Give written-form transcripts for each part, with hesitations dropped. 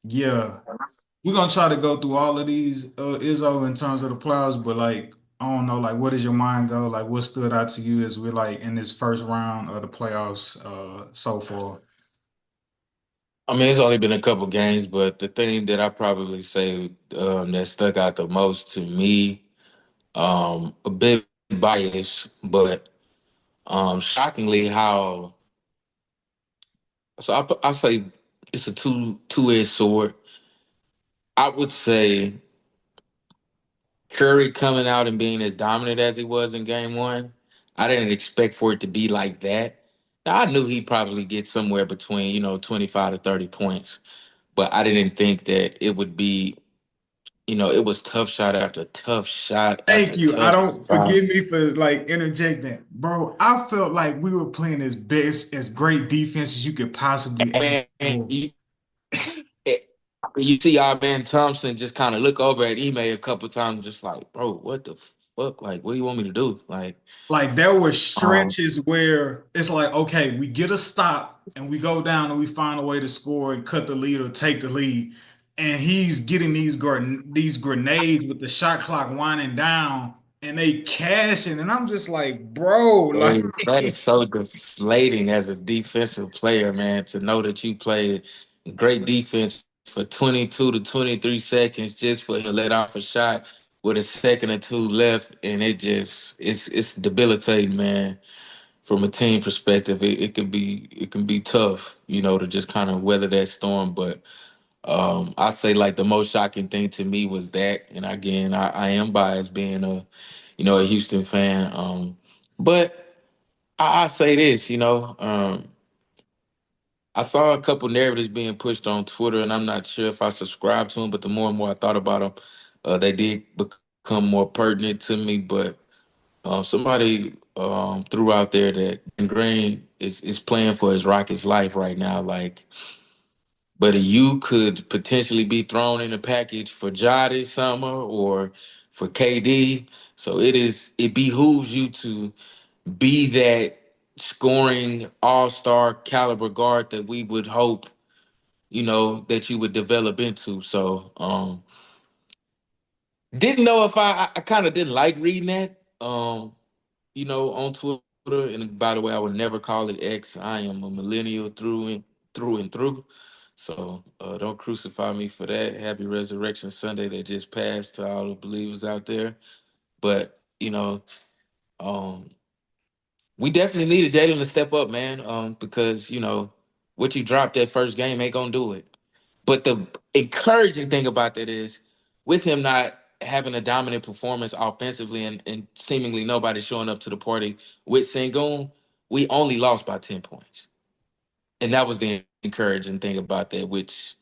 Yeah, we're gonna try to go through all of these, Izzo, in terms of the playoffs, but like I don't know, like what does your mind go? Like what stood out to you as we're like in this first round of the playoffs so far? I mean, it's only been a couple games, but the thing that I probably say that stuck out the most to me, a bit biased, but shockingly how. So I say it's a two-edged sword. I would say Curry coming out and being as dominant as he was in game one, I didn't expect for it to be like that. Now, I knew he'd probably get somewhere between, 25 to 30 points, but I didn't think that it would be, it was tough shot after tough shot Thank after you. I tough don't shot. forgive me for like interjecting, bro. I felt like we were playing as best as great defense as you could possibly ask Man, for. it- you see our man Thompson just kind of look over at Ime a couple times, just like, bro, what the fuck? Like, what do you want me to do? Like, Like there were um, stretches where it's like, okay, we get a stop and we go down and we find a way to score and cut the lead or take the lead. And he's getting these grenades with the shot clock winding down and they cashing. And I'm just like, bro, like that is so deflating as a defensive player, man, to know that you played great defense for 22 to 23 seconds just for him to let off a shot with a second or two left, and it's debilitating, man. From a team perspective, it can be tough, to just kind of weather that storm. But I say like the most shocking thing to me was that, and again, I am biased being a Houston fan. But I say this, I saw a couple narratives being pushed on Twitter, and I'm not sure if I subscribe to them. But the more and more I thought about them, they did become more pertinent to me. But somebody threw out there that Green is playing for his Rockets life right now. Like, but you could potentially be thrown in a package for Ja this summer or for KD. So it behooves you to be that scoring all-star caliber guard that we would hope, that you would develop into. So didn't know if I kind of didn't like reading that. On Twitter. And by the way, I would never call it X. I am a millennial through and through. So don't crucify me for that. Happy Resurrection Sunday that just passed to all the believers out there. But um, we definitely needed Jalen to step up, man. Because what you dropped that first game ain't gonna do it. But the encouraging thing about that is, with him not having a dominant performance offensively and seemingly nobody showing up to the party with Sengun, we only lost by 10 points. And that was the encouraging thing about that, which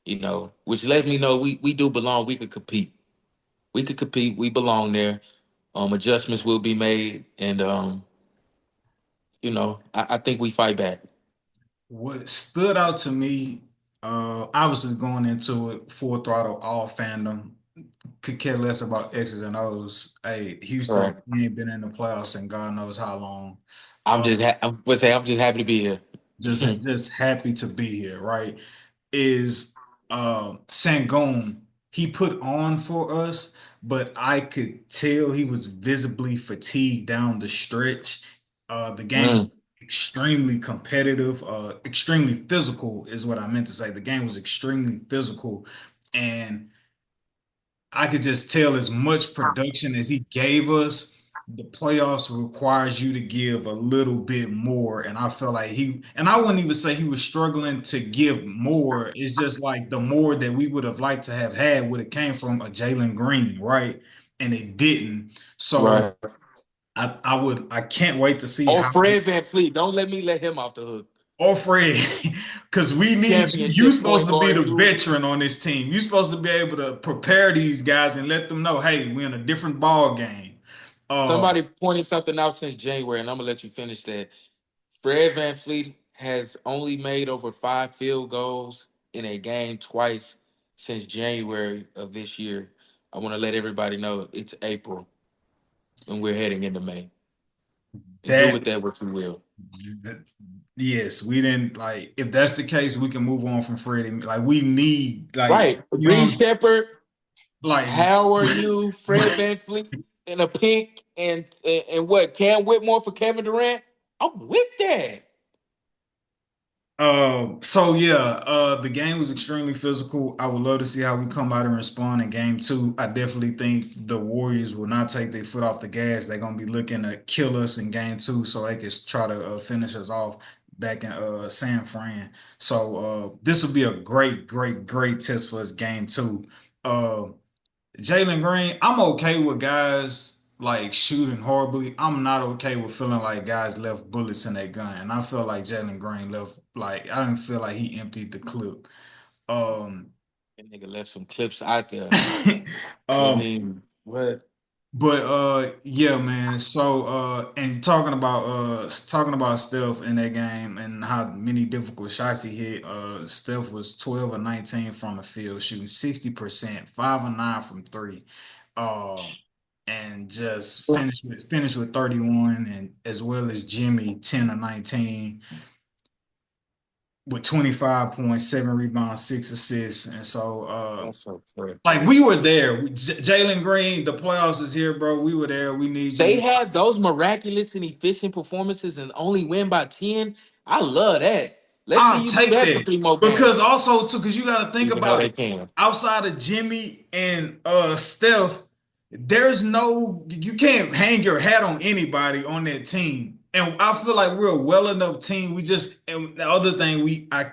lets me know we do belong. We could compete. We could compete. We belong there. Adjustments will be made. And I think we fight back. what stood out to me, obviously going into it full throttle, all fandom, could care less about X's and O's. Hey, Houston, Right. we ain't been in the playoffs in God knows how long. I'm Uh, just I'm just happy to be here. just happy to be here, right? Is Sangoon. He put on for us, but I could tell he was visibly fatigued down the stretch. The game was Mm, extremely competitive, extremely physical is what I meant to say. The game was extremely physical, and I could just tell as much production as he gave us, the playoffs requires you to give a little bit more. And I felt like and I wouldn't even say he was struggling to give more. It's just like the more that we would have liked to have had would have came from a Jalen Green, right? And it didn't. So right. I can't wait to see Oh, how Fred Van Fleet. Don't let him off the hook. or Fred, because we need you. You're Championship supposed point to be guard. the You veteran on this team. You're supposed to be able to prepare these guys and let them know, hey, we're in a different ball game. Uh, somebody pointed something out since January, and I'm gonna let you finish that. Fred Van Fleet has only made over 5 field goals in a game twice since January of this year. I want to let everybody know it's April and we're heading into May. and do That with that what you will. yes, we didn't like if that's the case, we can move on from Freddie. Like we need like Right. you know what Bree I'm saying? Shepard, Like how are you? Fred Van Fleet in a pink and what? Cam Whitmore for Kevin Durant? I'm with that. so yeah, the game was extremely physical. I would love to see how we come out and respond in game two. I definitely think the Warriors will not take their foot off the gas. They're gonna be looking to kill us in game two so they can try to finish us off back in San Fran. So this will be a great, great, great test for us game two. Uh, Jalen Green, I'm okay with guys like shooting horribly. I'm not okay with feeling like guys left bullets in their gun. And I feel like Jalen Green left like I didn't feel like he emptied the clip. Um That nigga left some clips out there. I um mean, what? but yeah man, so and talking about Steph in that game and how many difficult shots he hit, Steph was 12 or 19 from the field, shooting 60%, 5 or 9 from three. Uh, and just finish with 31 and as well as Jimmy 10 or 19 with 25.7 rebounds, 6 assists. And so That's so tough, like bro. we were there. Jalen Green, the playoffs is here, bro. We were there. We need They you. have those miraculous and efficient performances and only win by 10. I love that. Let's see I'll you do take that for that three more because games, also too, because you got to think even though about they it. can. Outside of Jimmy and Steph, there's no you can't hang your hat on anybody on that team. And I feel like we're a well enough team. We just and the other thing I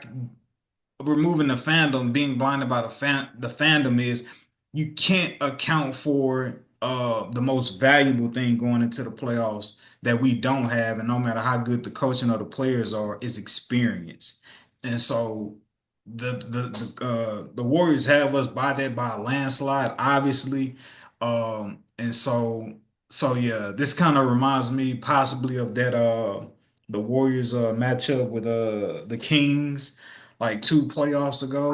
removing the fandom, being blinded by the fandom is you can't account for the most valuable thing going into the playoffs that we don't have, and no matter how good the coaching or the players are, is experience. And so the Warriors have us by that by a landslide, obviously. And so yeah, this kind of reminds me possibly of that the Warriors matchup with the Kings like two playoffs ago.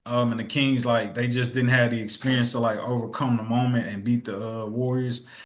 And the Kings like they just didn't have the experience to like overcome the moment and beat the Warriors.